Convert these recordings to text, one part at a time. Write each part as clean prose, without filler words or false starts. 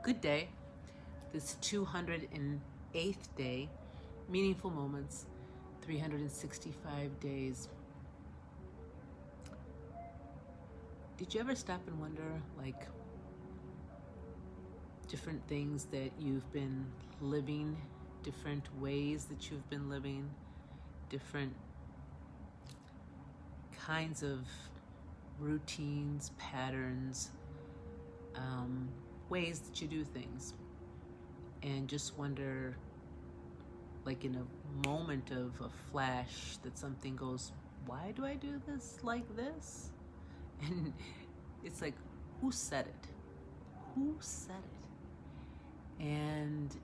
Good day. This 208th day, meaningful moments, 365 days. Did you ever stop and wonder, like, different things that you've been living, different ways that you've been living, different kinds of routines, patterns, ways that you do things, and just wonder, like in a moment of a flash, that something goes, why do I do this like this? And it's like, who said it? Who said it? And,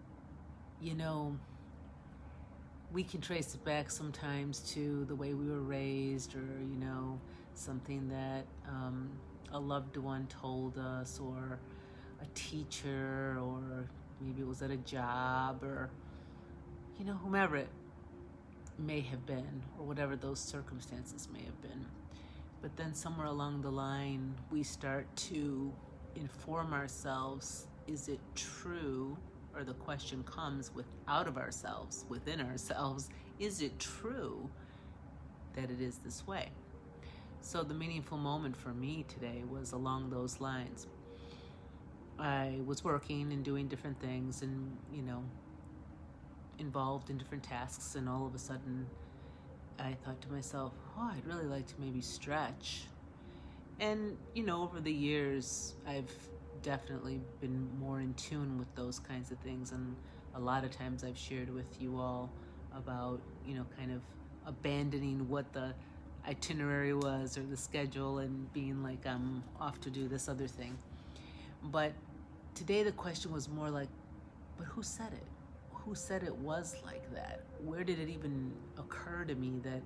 we can trace it back sometimes to the way we were raised, or, something that a loved one told us, or a teacher, or maybe it was at a job, or, whomever it may have been, or whatever those circumstances may have been. But then somewhere along the line, we start to inform ourselves, is it true? Or the question comes out of ourselves, within ourselves, is it true that it is this way? So the meaningful moment for me today was along those lines. I was working and doing different things and, involved in different tasks, and all of a sudden I thought to myself, I'd really like to maybe stretch. And, over the years, I've definitely been more in tune with those kinds of things, and a lot of times I've shared with you all about, kind of abandoning what the itinerary was or the schedule and being like, I'm off to do this other thing. But today the question was more like, but who said it? Who said it was like that? Where did it even occur to me that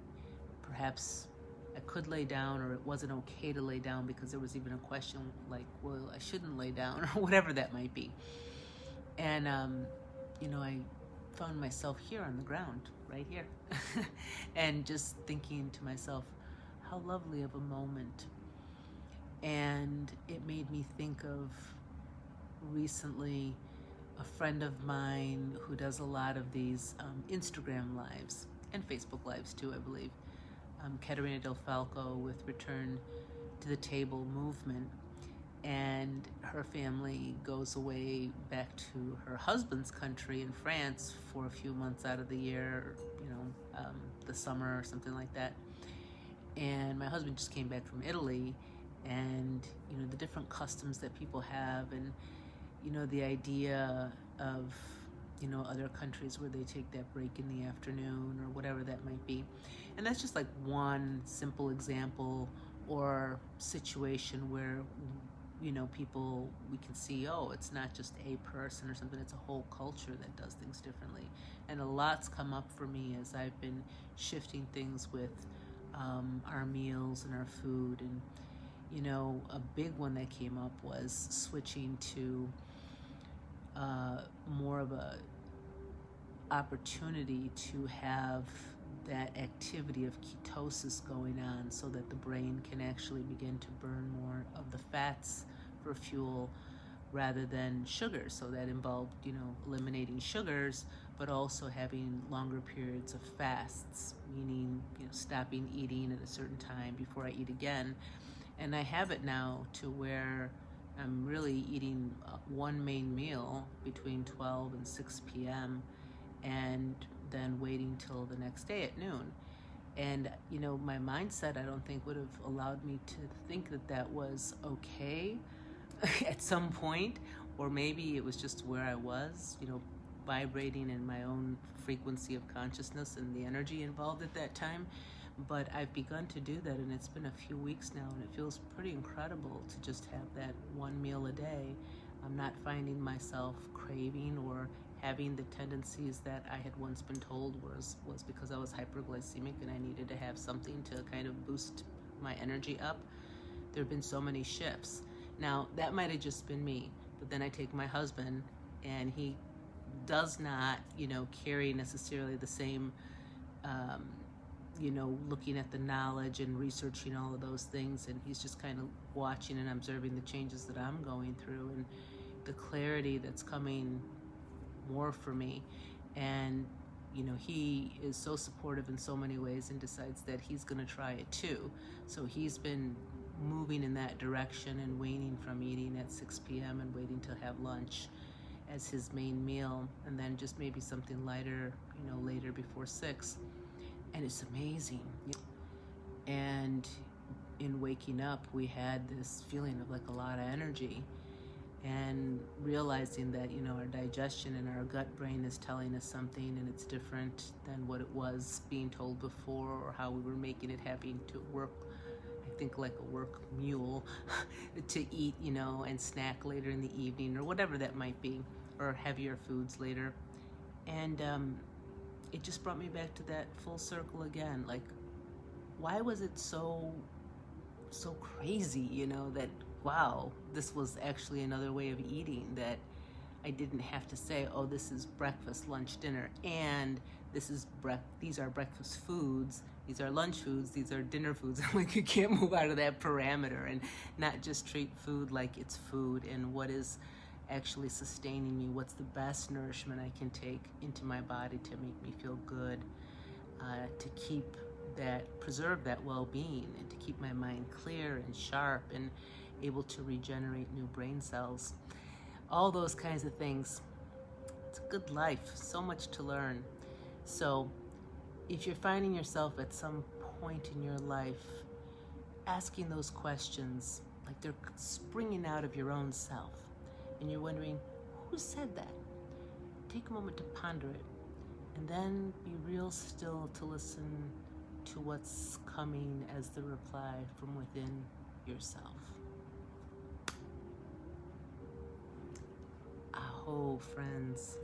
perhaps I could lay down, or it wasn't okay to lay down, because there was even a question like, well, I shouldn't lay down, or whatever that might be. And, I found myself here on the ground, right here, and just thinking to myself, how lovely of a moment. And it made me think of recently a friend of mine who does a lot of these Instagram lives and Facebook lives too, I believe. Katerina Del Falco with Return to the Table movement, and her family goes away back to her husband's country in France for a few months out of the year, the summer or something like that. And my husband just came back from Italy, and the different customs that people have, and the idea of other countries where they take that break in the afternoon or whatever that might be. And that's just like one simple example or situation where people, we can see, it's not just a person or something, it's a whole culture that does things differently. And a lot's come up for me as I've been shifting things with our meals and our food. And a big one that came up was switching to more of a opportunity to have that activity of ketosis going on, so that the brain can actually begin to burn more of the fats for fuel rather than sugar. So that involved, eliminating sugars, but also having longer periods of fasts, meaning, stopping eating at a certain time before I eat again. And I have it now to where I'm really eating one main meal between 12 and 6 p.m. and then waiting till the next day at noon. And, my mindset, I don't think would have allowed me to think that that was okay at some point, or maybe it was just where I was, vibrating in my own frequency of consciousness and the energy involved at that time. But I've begun to do that, and it's been a few weeks now, and it feels pretty incredible to just have that one meal a day. I'm not finding myself craving or having the tendencies that I had once been told was because I was hyperglycemic and I needed to have something to kind of boost my energy up. There have been so many shifts. Now, that might have just been me, but then I take my husband, and he does not, carry necessarily the same looking at the knowledge and researching all of those things, and he's just kind of watching and observing the changes that I'm going through. And the clarity that's coming more for me. And he is so supportive in so many ways and decides that he's going to try it too. So he's been moving in that direction and weaning from eating at 6 p.m. and waiting to have lunch as his main meal, and then just maybe something lighter, later before 6. And it's amazing. And in waking up, we had this feeling of like a lot of energy, and realizing that our digestion and our gut brain is telling us something, and it's different than what it was being told before, or how we were making it having to work, I think, like a work mule to eat, and snack later in the evening, or whatever that might be, or heavier foods later. And it just brought me back to that full circle again. Like, why was it so crazy, that, wow, this was actually another way of eating, that I didn't have to say, oh, this is breakfast, lunch, dinner, and these are breakfast foods, these are lunch foods, these are dinner foods. Like, you can't move out of that parameter and not just treat food like it's food, and what is actually sustaining me, what's the best nourishment I can take into my body to make me feel good, to preserve that well-being, and to keep my mind clear and sharp and able to regenerate new brain cells. All those kinds of things. It's a good life, so much to learn. So if you're finding yourself at some point in your life asking those questions, like they're springing out of your own self, and you're wondering, who said that? Take a moment to ponder it, and then be real still to listen to what's coming as the reply from within yourself. Aho, friends.